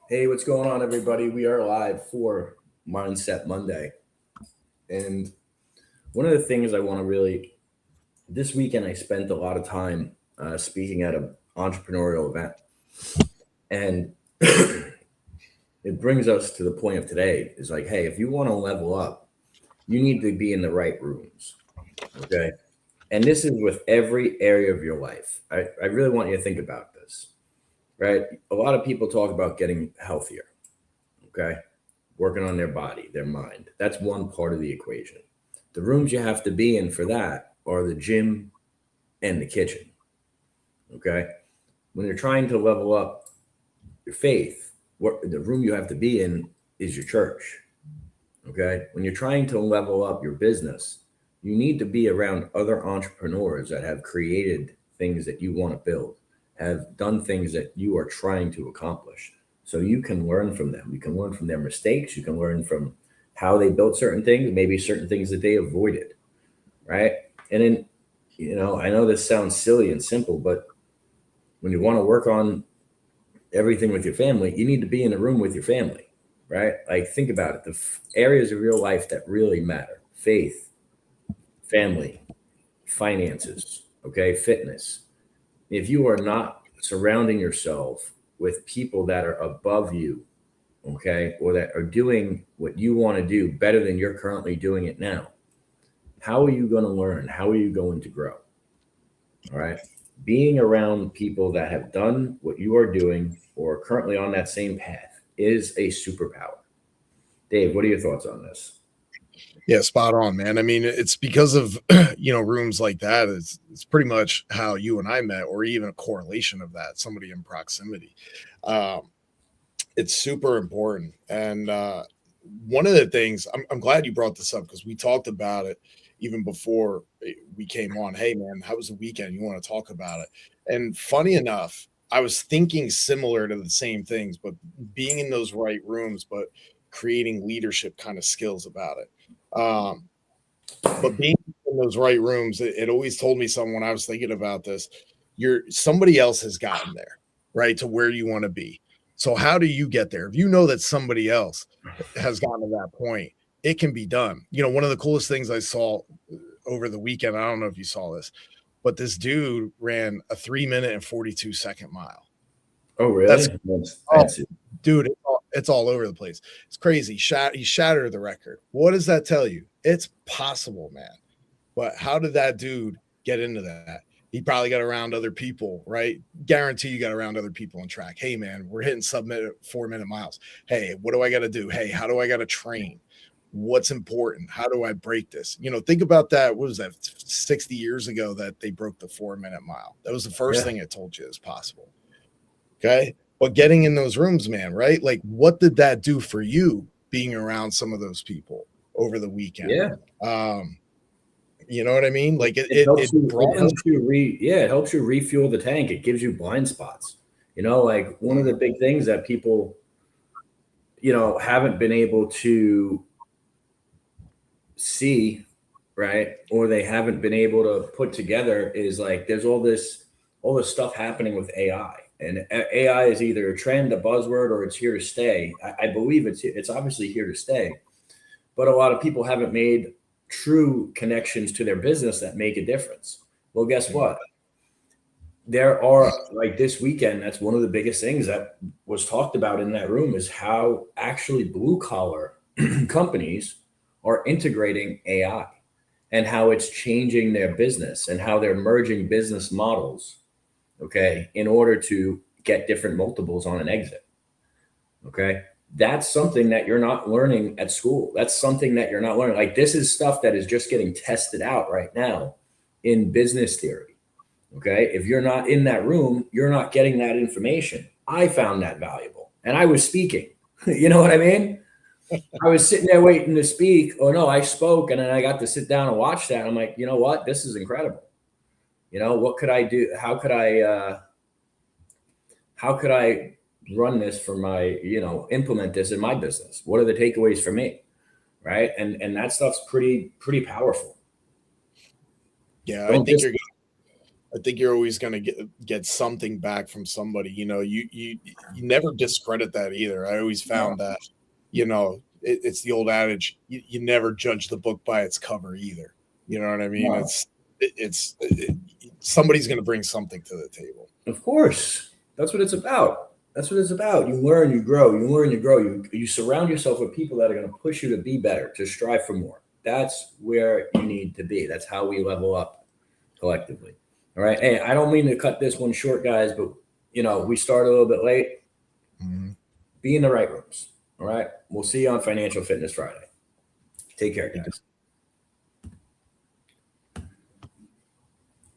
Hey, what's going on, everybody? We are live for Mindset Monday. And one of the things I want to really, this weekend, I spent a lot of time speaking at an entrepreneurial event. And it brings us to the point of today is like, hey, if you want to level up, you need to be in the right rooms. Okay. And this is with every area of your life. I really want you to think about this, right? A lot of people talk about getting healthier. Okay, working on their body, their mind. That's one part of the equation. The rooms you have to be in for that are the gym and the kitchen. Okay. When you're trying to level up your faith, what the room you have to be in is your church. Okay. When you're trying to level up your business, you need to be around other entrepreneurs that have created things that you want to build, have done things that you are trying to accomplish. So you can learn from them. You can learn from their mistakes. You can learn from how they built certain things, maybe certain things that they avoided. Right. And then, I know this sounds silly and simple, but when you want to work on everything with your family, you need to be in a room with your family. Right. Like, think about it. Areas of real life that really matter: faith, family, finances, okay, fitness. If you are not surrounding yourself with people that are above you, okay, or that are doing what you want to do better than you're currently doing it now, how are you going to learn? How are you going to grow? All right. Being around people that have done what you are doing or are currently on that same path is a superpower. Dave, what are your thoughts on this? Yeah, spot on, man. I mean, it's because of rooms like that. It's pretty much how you and I met, or even a correlation of that. Somebody in proximity. Um, it's super important. And one of the things I'm glad you brought this up because we talked about it even before we came on. Hey, man, how was the weekend? You want to talk about it? And funny enough, I was thinking similar to the same things, but being in those right rooms, but creating leadership kind of skills about it. But being in those right rooms, it always told me something when I was thinking about this. Somebody else has gotten there, right, to where you want to be. So how do you get there? If you know that somebody else has gotten to that point, it can be done. One of the coolest things I saw over the weekend, I don't know if you saw this, but this dude ran a 3 minute and 42-second mile. Oh, That's really? That's oh, fancy. dude, it's all over the place. It's crazy. He shattered the record. What does that tell you? It's possible, man. But how did that dude get into that? He probably got around other people, right? Guarantee you got around other people on track. Hey, man, we're hitting sub-minute 4-minute miles. Hey, what do I got to do? Hey, how do I got to train? What's important? How do I break this? Think about that. What was that, 60 years ago that they broke the 4-minute mile? That was the first Yeah. thing it told you is possible. Okay. But getting in those rooms, man, right? Like, what did that do for you being around some of those people over the weekend? Yeah. Um, you know what I mean? Like it It it, helps it you. It broadens. helps you yeah, it helps you refuel the tank. It gives you blind spots. Like one of the big things that people, haven't been able to see, right? Or they haven't been able to put together is like there's all this stuff happening with AI. And AI is either a trend, a buzzword, or it's here to stay. I believe it's obviously here to stay. But a lot of people haven't made true connections to their business that make a difference. Well, guess what? There are, like, this weekend, that's one of the biggest things that was talked about in that room is how actually blue collar companies are integrating AI and how it's changing their business and how they're merging business models, okay, in order to get different multiples on an exit. Okay. That's something that you're not learning at school. That's something that you're not learning. Like, this is stuff that is just getting tested out right now in business theory. Okay. If you're not in that room, you're not getting that information. I found that valuable and I was speaking. You know what I mean? I was sitting there waiting to speak. Oh, no, I spoke and then I got to sit down and watch that. I'm like, you know what? This is incredible. What could I do? How could I run this for my, implement this in my business? What are the takeaways for me? Right. And that stuff's pretty powerful. Yeah, I Don't think just, you're I think you're always going to get something back from somebody. You never discredit that either. I always found that, it's the old adage, you never judge the book by its cover either. You know what I mean? No. It's somebody's going to bring something to the table. Of course. That's what it's about. That's what it's about. You learn, you grow, you learn, you grow. You surround yourself with people that are going to push you to be better, to strive for more. That's where you need to be. That's how we level up collectively. All right. Hey, I don't mean to cut this one short, guys, but we started a little bit late. Mm-hmm. Be in the right rooms. All right. We'll see you on Financial Fitness Friday. Take care, guys.